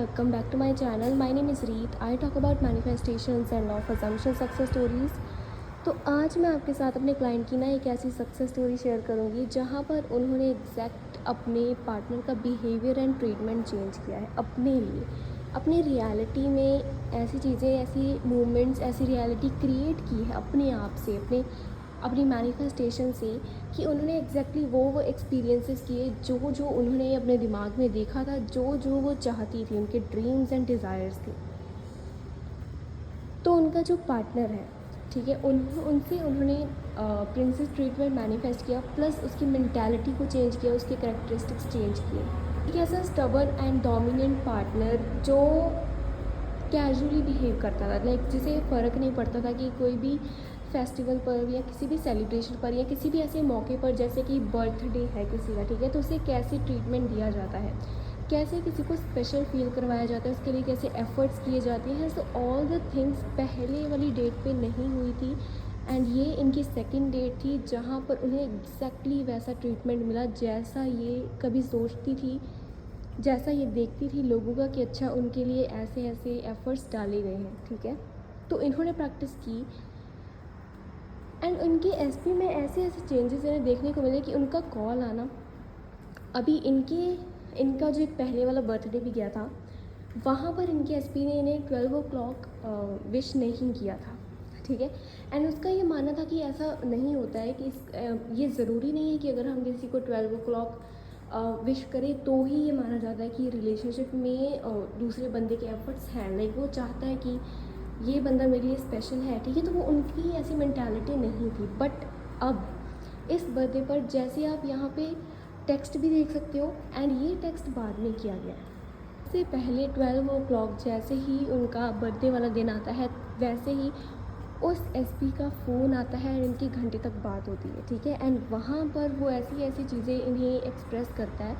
welcome back to my channel. My name is Reet. I talk about manifestations and law of assumption success stories. तो आज मैं आपके साथ अपने client की ना एक ऐसी सक्सेस स्टोरी शेयर करूँगी जहाँ पर उन्होंने एग्जैक्ट अपने पार्टनर का बिहेवियर एंड ट्रीटमेंट चेंज किया है अपने लिए. अपनी रियलिटी में ऐसी चीज़ें, ऐसी मूवमेंट्स, ऐसी रियलिटी क्रिएट की है अपने आप से, अपनी मैनिफेस्टेशन से, कि उन्होंने एग्जैक्टली वो एक्सपीरियंसेस किए जो उन्होंने अपने दिमाग में देखा था, जो वो चाहती थी, उनके ड्रीम्स एंड डिज़ायर्स थे. तो उनका जो पार्टनर है, ठीक है, उनसे उन्होंने प्रिंसेस ट्रीटमेंट मैनिफेस्ट किया, प्लस उसकी मेंटालिटी को चेंज किया, उसके कैरेक्टरिस्टिक्स चेंज किए. एक ऐसा स्टबर्न एंड डोमिनेंट पार्टनर जो कैजुअली बिहेव करता था, लाइक जिसे फ़र्क नहीं पड़ता था कि कोई भी फेस्टिवल पर या किसी भी सेलिब्रेशन पर या किसी भी ऐसे मौके पर, जैसे कि बर्थडे है किसी का, ठीक है, तो उसे कैसे ट्रीटमेंट दिया जाता है, कैसे किसी को स्पेशल फील करवाया जाता है, उसके लिए कैसे एफ़र्ट्स किए जाते हैं. सो ऑल द थिंग्स पहले वाली डेट पे नहीं हुई थी, एंड ये इनकी सेकंड डेट थी जहाँ पर उन्हें एग्जैक्टली वैसा ट्रीटमेंट मिला जैसा ये कभी सोचती थी, जैसा ये देखती थी लोगों का कि अच्छा उनके लिए ऐसे ऐसे एफ़र्ट्स डाले गए हैं. ठीक है, तो इन्होंने प्रैक्टिस की एंड उनकी एसपी में ऐसे ऐसे चेंजेस इन्हें देखने को मिले कि उनका कॉल आना, अभी इनका जो एक पहले वाला बर्थडे भी गया था, वहाँ पर इनके एसपी ने इन्हें 12 o'clock विश नहीं किया था. ठीक है, एंड उसका ये मानना था कि ऐसा नहीं होता है कि ये ज़रूरी नहीं है कि अगर हम किसी को 12 o'clock विश करें तो ही ये माना जाता है कि रिलेशनशिप में दूसरे बंदे के एफर्ट्स हैं, लाइक वो चाहता है कि ये बंदा मेरे लिए स्पेशल है. ठीक है, तो वो उनकी ऐसी मेंटालिटी नहीं थी. बट अब इस बर्थडे पर जैसे आप यहाँ पे टेक्स्ट भी देख सकते हो, एंड ये टेक्स्ट बाद में किया गया है. इससे पहले 12 o'clock जैसे ही उनका बर्थडे वाला दिन आता है, वैसे ही उस एसपी का फ़ोन आता है और इनकी घंटे तक बात होती है. ठीक है, एंड वहाँ पर वो ऐसी ऐसी चीज़ें इन्हें एक्सप्रेस करता है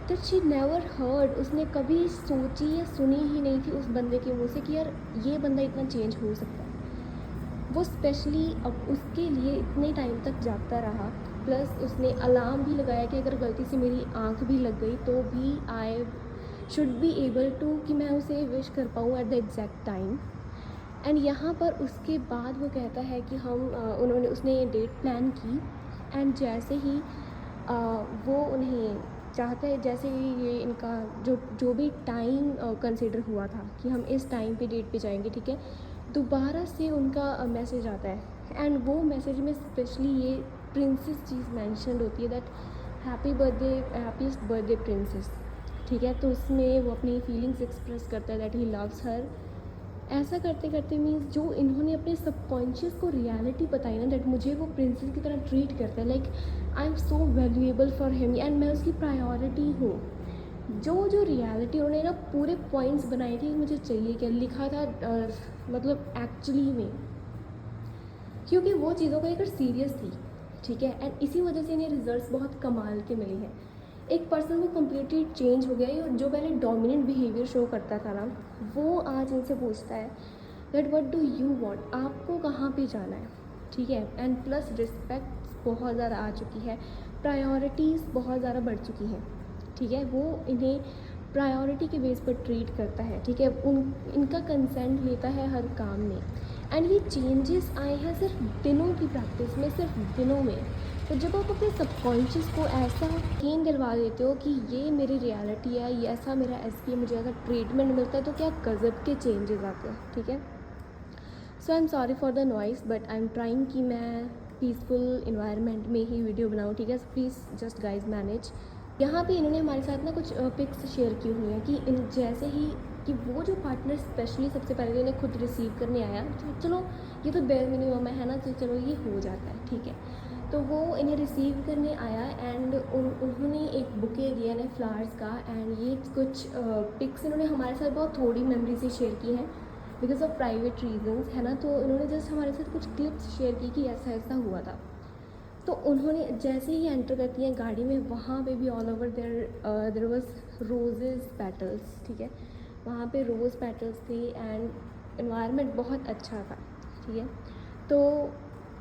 दैट शी नेवर हर्ड. उसने कभी सोची या सुनी ही नहीं थी उस बंदे के मुँह से कि यार ये बंदा इतना चेंज हो सकता है. वो स्पेशली अब उसके लिए इतने टाइम तक जागता रहा, प्लस उसने अलार्म भी लगाया कि अगर गलती से मेरी आँख भी लग गई तो भी I should be able to, कि मैं उसे विश कर पाऊँ at the exact time. And यहाँ पर उसके बाद वो कहता है कि उसने ये डेट प्लान की, एंड जैसे ही वो उन्हें चाहता है, जैसे ही ये इनका जो भी टाइम कंसिडर हुआ था कि हम इस टाइम पे डेट पे जाएंगे, ठीक है, दोबारा से उनका मैसेज आता है. एंड वो मैसेज में स्पेशली ये प्रिंसेस चीज़ मैंशनड होती है, that happy birthday, happiest birthday princess. ठीक है, तो उसमें वो अपनी फीलिंग्स एक्सप्रेस करता है दैट ही लव्स हर. ऐसा करते करते मीन्स जो इन्होंने अपने सबकॉन्शियस को रियलिटी बताई ना, दैट मुझे वो प्रिंसेस की तरह ट्रीट करता है, like I am so valuable for him, and मैं उसकी प्रायोरिटी हूँ. जो रियलिटी उन्होंने ना पूरे पॉइंट्स बनाए थे, मुझे चाहिए क्या लिखा था, मतलब एक्चुअली में, क्योंकि वो चीज़ों को लेकर सीरियस थी. ठीक है, एंड इसी वजह से इन्हें रिजल्ट्स बहुत कमाल के मिले हैं. एक पर्सन वो कम्प्लीटली चेंज हो गया है, और जो पहले डोमिनेंट बिहेवियर शो करता था ना, वो आज इनसे पूछता है that what do you want, आपको कहाँ पे जाना है. ठीक है, एंड प्लस रिस्पेक्ट बहुत ज़्यादा आ चुकी है, प्रायोरिटीज़ बहुत ज़्यादा बढ़ चुकी हैं. ठीक है, वो इन्हें प्रायोरिटी के बेस पर ट्रीट करता है. ठीक है, इनका कंसेंट लेता है हर काम में. एंड ये चेंजेस आए हैं सिर्फ दिनों की प्रैक्टिस में, सिर्फ दिनों में. तो जब आप अपने सबकॉन्शियस को ऐसा यकीन दिलवा देते हो कि ये मेरी रियलिटी है, ये ऐसा मेरा एसपी, मुझे ऐसा ट्रीटमेंट मिलता है, तो क्या गज़ब के चेंजेस आते हैं. ठीक है, so I am sorry for the noise, but I am trying कि मैं पीसफुल इन्वायरमेंट में ही वीडियो बनाऊँ. ठीक है, प्लीज़ जस्ट गाइज मैनेज. यहाँ पे इन्होंने हमारे साथ ना कुछ पिक्स शेयर की हुई हैं कि इन जैसे ही कि वो जो पार्टनर स्पेशली सबसे पहले इन्हें खुद रिसीव करने आया, तो चलो ये तो बेयर मिनिमम है ना, तो चलो ये हो जाता है. ठीक है, तो वो इन्हें रिसीव करने आया, एंड उन्होंने एक बुके दिया इन्हें फ्लावर्स का, एंड ये कुछ पिक्स इन्होंने हमारे साथ बहुत थोड़ी मेमोरी से शेयर की हैं बिकॉज ऑफ प्राइवेट रीजंस, है ना. तो इन्होंने जस्ट हमारे साथ कुछ क्लिप्स शेयर की कि ऐसा ऐसा हुआ था. तो उन्होंने जैसे ही एंटर करती हैं गाड़ी में, वहाँ पे भी all over there was roses petals. ठीक है, वहाँ पे रोज़ पेटल्स थी, एंड एनवायरनमेंट बहुत अच्छा था. ठीक है, तो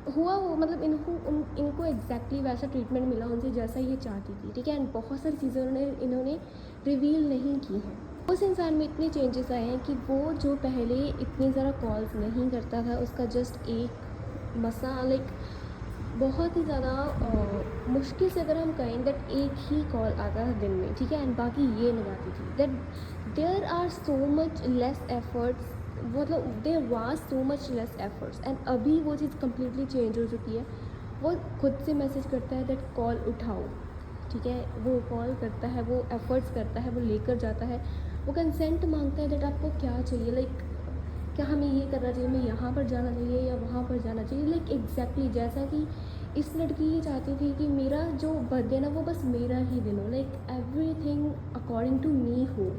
हुआ वो, मतलब इनको एग्जैक्टली वैसा ट्रीटमेंट मिला उनसे जैसा ये चाहती थी. ठीक है, एंड बहुत सारी चीज़ें इन्होंने रिवील नहीं की हैं. उस इंसान में इतने चेंजेस आए हैं कि वो जो पहले इतनी ज़्यादा कॉल्स नहीं करता था, उसका जस्ट एक मसा लाइक बहुत ही ज़्यादा मुश्किल से अगर हम कहें दैट एक ही कॉल आता था दिन में, ठीक है, एंड बाकी ये लगाती थी that there are so much less efforts, मतलब there was so much less efforts, and अभी वो चीज़ कम्प्लीटली चेंज हो चुकी है। वो खुद से मैसेज करता है दैट कॉल उठाओ, ठीक है, वो कॉल करता है, वो एफर्ट्स करता है, वो लेकर जाता है, वो कंसेंट मांगता है दैट आपको क्या चाहिए, लाइक क्या हमें ये करना चाहिए, हमें यहाँ पर जाना चाहिए या वहाँ पर जाना चाहिए, लाइक एग्जैक्टली जैसा कि इस लड़की ये चाहती थी कि मेरा जो बर्थडे ना वो बस मेरा ही दिन हो, like everything according to me हो।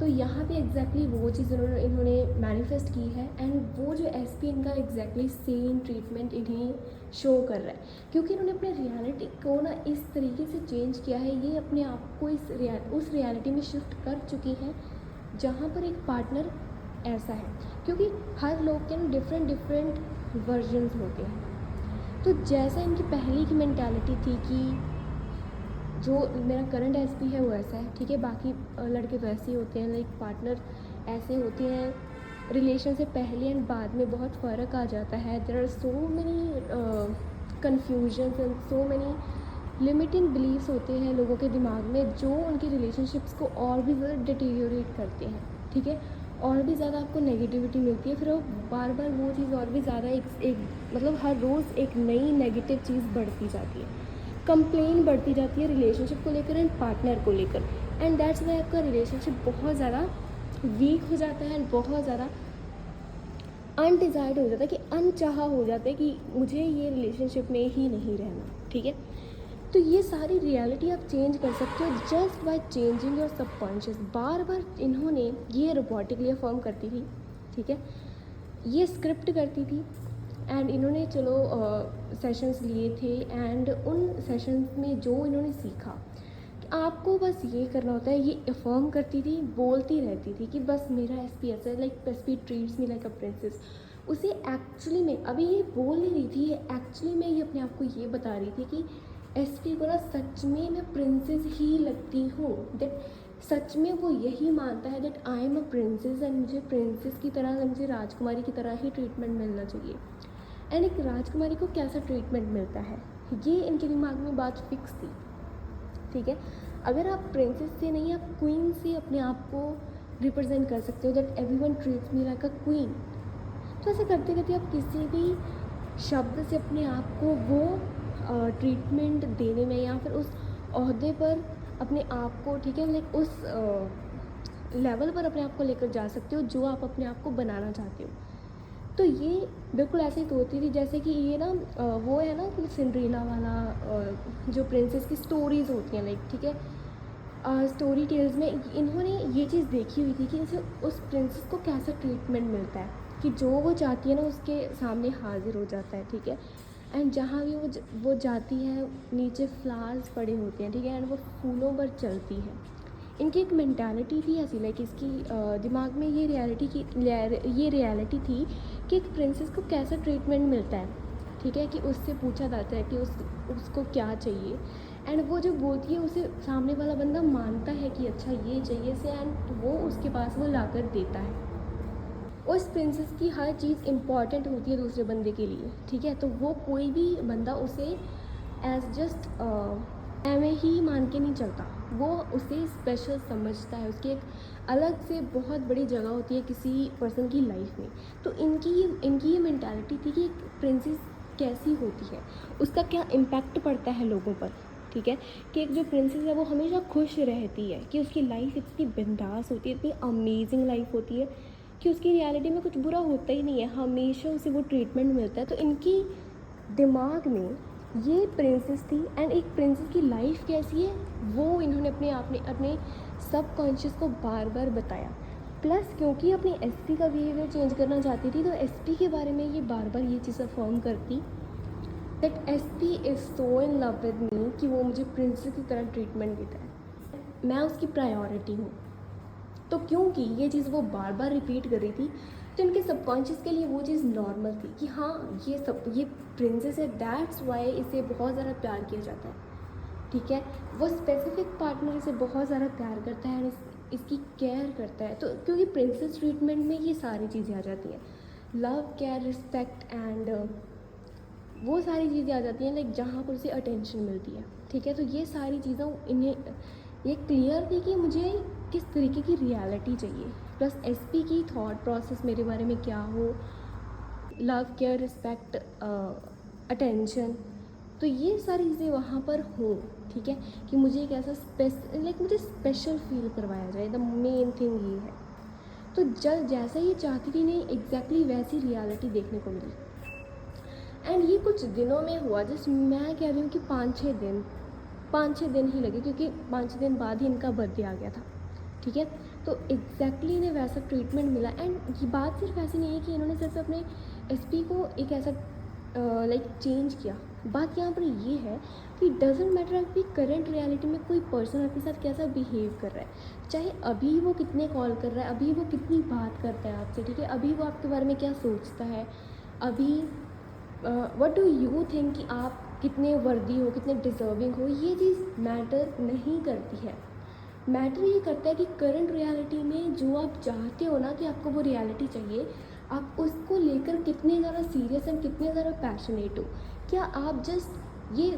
तो यहाँ पे एग्जैक्टली वो चीज़ इन्होंने मैनिफेस्ट की है, एंड वो जो एसपी इनका एग्जैक्टली सेम ट्रीटमेंट इन्हें शो कर रहा है, क्योंकि इन्होंने अपने रियलिटी को ना इस तरीके से चेंज किया है, ये अपने आप को उस रियलिटी में शिफ्ट कर चुकी है जहाँ पर एक पार्टनर ऐसा है, क्योंकि हर लोग के ना डिफरेंट वर्जन्स होते हैं। तो जैसा इनकी पहले की मेंटालिटी थी कि जो मेरा करंट एसपी है वो ऐसा है, ठीक है, बाकी लड़के तो ऐसे ही होते हैं, लाइक पार्टनर ऐसे होते हैं, रिलेशन से पहले एंड बाद में बहुत फ़र्क आ जाता है। There are so many confusions and so many limiting believes होते हैं लोगों के दिमाग में, जो उनकी रिलेशनशिप्स को और भी ज़्यादा डिटीरियोरेट करते हैं, ठीक है, और भी ज़्यादा आपको नेगेटिविटी मिलती है, फिर वो बार बार वो चीज़ और भी ज़्यादा एक मतलब हर रोज़ एक नई नेगेटिव चीज़ बढ़ती जाती है, कंप्लेन बढ़ती जाती है रिलेशनशिप को लेकर एंड पार्टनर को लेकर, एंड दैट्स वाई आपका रिलेशनशिप बहुत ज़्यादा वीक हो जाता है एंड बहुत ज़्यादा अनडिज़ायर्ड हो जाता है, कि अनचाहा हो जाता है कि मुझे ये रिलेशनशिप में ही नहीं रहना, ठीक है। तो ये सारी रियलिटी आप चेंज कर सकते हो just by changing your subconscious. बार बार इन्होंने ये रोबोटिकली अफर्म करती थी, ठीक है, ये स्क्रिप्ट करती थी, एंड इन्होंने चलो सेशंस लिए थे, एंड उन सेशंस में जो इन्होंने सीखा कि आपको बस ये करना होता है, ये अफर्म करती थी, बोलती रहती थी कि बस मेरा एसपी ऐसा है, like SP treats me like a princess. उसे एक्चुअली में अभी ये बोल नहीं रही थी, ये एक्चुअली में ये अपने आप को ये बता रही थी कि एसपी को ना सच में मैं प्रिंसेस ही लगती हूँ, दैट सच में वो यही मानता है that I am a princess, and मुझे प्रिंसेस की तरह, मुझे राजकुमारी की तरह ही ट्रीटमेंट मिलना चाहिए। एंड एक राजकुमारी को कैसा ट्रीटमेंट मिलता है, ये इनके दिमाग में बात फिक्स थी, ठीक है। अगर आप प्रिंसेस से नहीं, आप क्वीन से अपने आप को रिप्रेजेंट कर सकते हो that everyone treats me like a queen. तो ऐसे करते करते आप किसी भी शब्द से अपने आप को वो ट्रीटमेंट देने में या फिर उस ओहदे पर अपने आप को, ठीक है, लाइक उस लेवल पर अपने आप को लेकर जा सकते हो जो आप अपने आप को बनाना चाहते हो। तो ये बिल्कुल ऐसे ही होती थी जैसे कि ये ना वो है ना कि सिंड्रेला वाला जो प्रिंसेस की स्टोरीज़ होती हैं, लाइक, ठीक है, स्टोरी टेल्स में इन्होंने ये चीज़ देखी हुई थी कि जैसे उस प्रिंसेस को कैसा ट्रीटमेंट मिलता है, कि जो वो चाहती है ना उसके सामने हाजिर हो जाता है, ठीक है, एंड जहाँ भी वो जाती है नीचे फ्लावर्स पड़े होते हैं, ठीक है, एंड वो फूलों पर चलती है। इनकी एक मेंटालिटी थी ऐसी, लाइक इसकी दिमाग में ये रियलिटी थी कि एक प्रिंसेस को कैसा ट्रीटमेंट मिलता है, ठीक है, कि उससे पूछा जाता है कि उसको क्या चाहिए, एंड वो जो बोलती है उसे सामने वाला बंदा मानता है कि अच्छा ये चाहिए से, एंड वो उसके पास वो लाकर देता है। उस प्रिंसेस की हर चीज़ इम्पॉर्टेंट होती है दूसरे बंदे के लिए, ठीक है, तो वो कोई भी बंदा उसे एज जस्ट एम ही मान के नहीं चलता, वो उसे स्पेशल समझता है, उसकी एक अलग से बहुत बड़ी जगह होती है किसी पर्सन की लाइफ में। तो इनकी ये मेंटालिटी थी कि एक प्रिंसेस कैसी होती है, उसका क्या इम्पैक्ट पड़ता है लोगों पर, ठीक है, कि एक जो प्रिंसेस है वो हमेशा खुश रहती है, कि उसकी लाइफ इतनी बिंदास होती है, इतनी अमेजिंग लाइफ होती है कि उसकी रियलिटी में कुछ बुरा होता ही नहीं है, हमेशा उसे वो ट्रीटमेंट मिलता है। तो इनकी दिमाग में ये प्रिंसेस थी, एंड एक प्रिंसेस की लाइफ कैसी है वो इन्होंने अपने सबकॉन्शियस को बार बार बताया। प्लस क्योंकि अपनी एसपी का बिहेवियर चेंज करना चाहती थी, तो एसपी के बारे में ये बार बार ये चीज़ अफर्म करती that SP is so in love with me कि वो मुझे प्रिंसेस की तरह ट्रीटमेंट देता है, मैं उसकी प्रायोरिटी हूँ। तो क्योंकि ये चीज़ वो बार बार रिपीट कर रही थी, तो इनके सबकॉन्शियस के लिए वो चीज़ नॉर्मल थी कि हाँ ये प्रिंसेस है, दैट्स वाई इसे बहुत ज़्यादा प्यार किया जाता है, ठीक है, वो स्पेसिफिक पार्टनर इसे बहुत ज़्यादा प्यार करता है, इसकी केयर करता है। तो क्योंकि प्रिंसेस ट्रीटमेंट में ये सारी चीज़ें आ जाती हैं, लव, केयर, रिस्पेक्ट एंड वो सारी चीज़ें आ जाती हैं, लाइक जहाँ पर उसे अटेंशन मिलती है। ठीक है, तो ये सारी चीज़ें इन्हें ये क्लियर थी कि मुझे किस तरीके की रियलिटी चाहिए, प्लस एसपी की थॉट प्रोसेस मेरे बारे में क्या हो, लव, केयर, रिस्पेक्ट, अटेंशन, तो ये सारी चीज़ें वहाँ पर हों। ठीक है, कि मुझे एक ऐसा मुझे स्पेशल फील करवाया जाए, द मेन थिंग ये है। तो जैसा ये चाहती थी नहीं, एग्जैक्टली वैसी रियलिटी देखने को मिली। एंड ये कुछ दिनों में हुआ, जस्ट मैं कह रही हूँ कि 5-6 दिन ही लगे, क्योंकि 5-6 दिन बाद ही इनका बर्थडे आ गया था। ठीक है, तो एग्जैक्टली इन्हें वैसा ट्रीटमेंट मिला। एंड ये बात सिर्फ ऐसी नहीं है कि इन्होंने सिर्फ अपने एसपी को एक ऐसा चेंज किया। बात यहाँ पर ये है कि डजेंट मैटर आपकी करंट रियलिटी में कोई पर्सन आपके साथ कैसा बिहेव कर रहा है, चाहे अभी वो कितने कॉल कर रहा है, अभी वो कितनी बात करता है आपसे। ठीक है, अभी वो आपके बारे में क्या सोचता है, अभी व्हाट डू यू थिंक कि आप कितने वर्दी हो, कितने डिज़र्विंग हो, ये चीज़ मैटर नहीं करती है। मैटर ये करता है कि करंट रियलिटी में जो आप चाहते हो ना कि आपको वो रियलिटी चाहिए, आप उसको लेकर कितने ज़्यादा सीरियस एंड कितने ज़्यादा पैशनेट हो। क्या आप जस्ट ये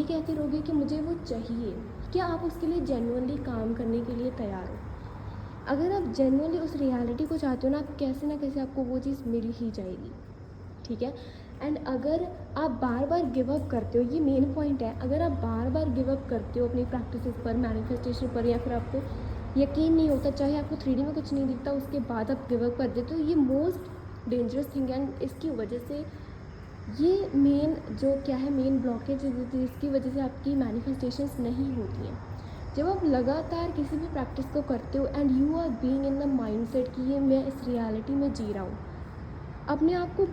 कहते रहोगे कि मुझे वो चाहिए, क्या आप उसके लिए जेन्युइनली काम करने के लिए तैयार हो? अगर आप जेन्युइनली उस रियलिटी को चाहते हो ना, कैसे ना कैसे आपको वो चीज़ मिल ही जाएगी। ठीक है, एंड अगर आप बार बार गिव अप करते हो, ये मेन पॉइंट है, अगर आप बार बार गिव अप करते हो अपनी प्रैक्टिसेस पर, मैनिफेस्टेशन पर, या फिर आपको यकीन नहीं होता, चाहे आपको 3D में कुछ नहीं दिखता, उसके बाद आप गिव अप कर देते हो, ये मोस्ट डेंजरस थिंग है। एंड इसकी वजह से ये मेन जो क्या है, मेन ब्लॉकेज जिसकी वजह से आपकी मैनिफेस्टेशंस नहीं होती हैं। जब आप लगातार किसी भी प्रैक्टिस को करते हो and you are being in the mindset कि ये मैं इस रियलिटी में जी रहा हूँ, अपने आप को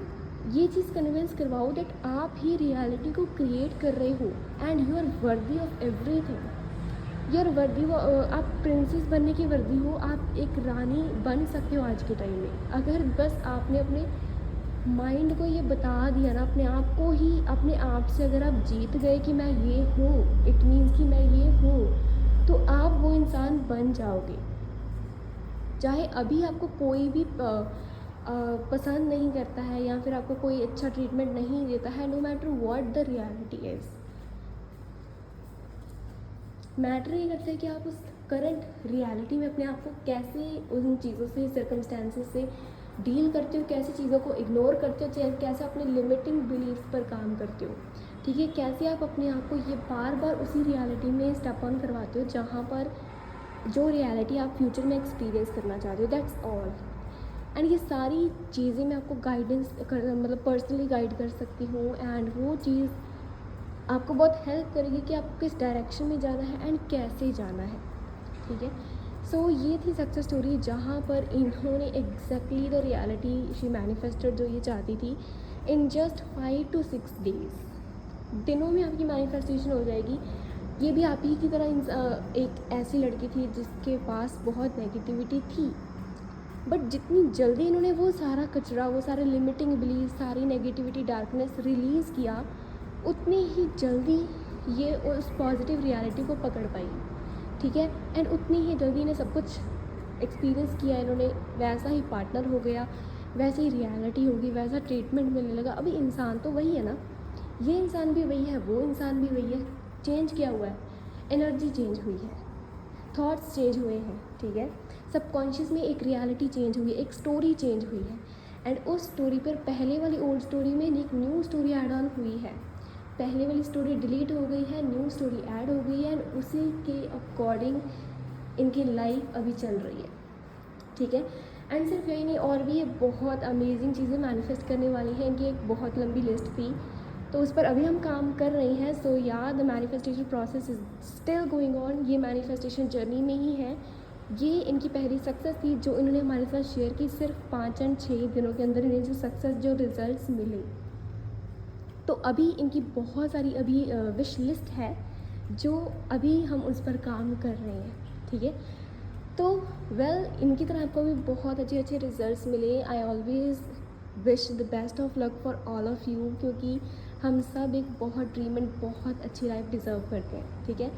ये चीज़ कन्विंस करवाओ दैट आप ही रियलिटी को क्रिएट कर रहे हो and you are worthy of everything. You are worthy, आप प्रिंसेस बनने की वर्दी हो, आप एक रानी बन सकते हो आज के टाइम में। अगर बस आपने अपने माइंड को ये बता दिया ना, अपने आप को ही, अपने आप से अगर आप जीत गए कि मैं ये हूँ, इट मीन्स कि मैं ये हूँ, तो आप वो इंसान बन जाओगे। चाहे अभी आपको कोई भी पसंद नहीं करता है या फिर आपको कोई अच्छा ट्रीटमेंट नहीं देता है, no matter what the reality is, matter ये करता है कि आप उस करंट रियलिटी में अपने आप को कैसे उन चीज़ों से, सर्कमस्टेंसेस से डील करते हो, कैसे चीज़ों को इग्नोर करते हो, कैसे अपने लिमिटिंग बिलीफ पर काम करते हो। ठीक है, कैसे आप अपने आप को ये बार बार उसी रियलिटी में स्टेप ऑन करवाते हो जहाँ पर जो रियलिटी आप फ्यूचर में एक्सपीरियंस करना चाहते हो, दैट्स ऑल। एंड ये सारी चीज़ें मैं आपको मतलब पर्सनली गाइड कर सकती हूँ, एंड वो चीज़ आपको बहुत हेल्प करेगी कि आपको किस डायरेक्शन में जाना है एंड कैसे जाना है। ठीक है, सो ये थी सक्सेस स्टोरी जहाँ पर इन्होंने exactly the reality she manifested जो ये चाहती थी इन जस्ट 5 to 6 days। दिनों में आपकी मैनिफेस्टेशन हो जाएगी। ये भी आप ही की तरह एक ऐसी लड़की थी जिसके पास बहुत नेगेटिविटी थी, बट जितनी जल्दी इन्होंने वो सारा कचरा, वो सारे लिमिटिंग बिलीफ, सारी नेगेटिविटी, डार्कनेस रिलीज़ किया, उतनी ही जल्दी ये उस पॉजिटिव रियलिटी को पकड़ पाई। ठीक है, एंड उतनी ही जल्दी इन्हें सब कुछ एक्सपीरियंस किया इन्होंने, वैसा ही पार्टनर हो गया, वैसी ही रियलिटी होगी, वैसा ट्रीटमेंट मिलने लगा। अभी इंसान तो वही है ना, ये इंसान भी वही है, वो इंसान भी वही है, चेंज क्या हुआ है, एनर्जी चेंज हुई है, थॉट्स चेंज हुए हैं। ठीक है, सबकॉन्शियस में एक रियलिटी चेंज हुई है, एक स्टोरी चेंज हुई है, एंड उस स्टोरी पर पहले वाली ओल्ड स्टोरी में एक न्यू स्टोरी ऐड ऑन हुई है। पहले वाली स्टोरी डिलीट हो गई है, न्यू स्टोरी ऐड हो गई है, एंड उसी के अकॉर्डिंग इनकी लाइफ अभी चल रही है। ठीक है, एंड सिर्फ यही नहीं, और भी ये बहुत अमेजिंग चीज़ें मैनिफेस्ट करने वाली हैं। इनकी एक बहुत लंबी लिस्ट थी, तो उस पर अभी हम काम कर रहे हैं। सो या the manifestation process is still going on, ये मैनिफेस्टेशन जर्नी में ही है। ये इनकी पहली सक्सेस थी जो इन्होंने हमारे साथ शेयर की। सिर्फ 5 और 6 दिनों के अंदर इन्हें जो सक्सेस, जो रिजल्ट्स मिले, तो अभी इनकी बहुत सारी अभी विश लिस्ट है जो अभी हम उस पर काम कर रहे हैं। ठीक है, तो इनकी तरह आपको भी बहुत अच्छे अच्छे रिजल्ट्स मिले। I always wish the best of luck for all of you, क्योंकि हम सब एक बहुत ड्रीम एंड बहुत अच्छी लाइफ डिज़र्व करते हैं। ठीक है,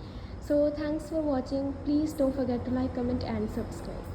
So thanks for watching. Please don't forget to like, comment and subscribe.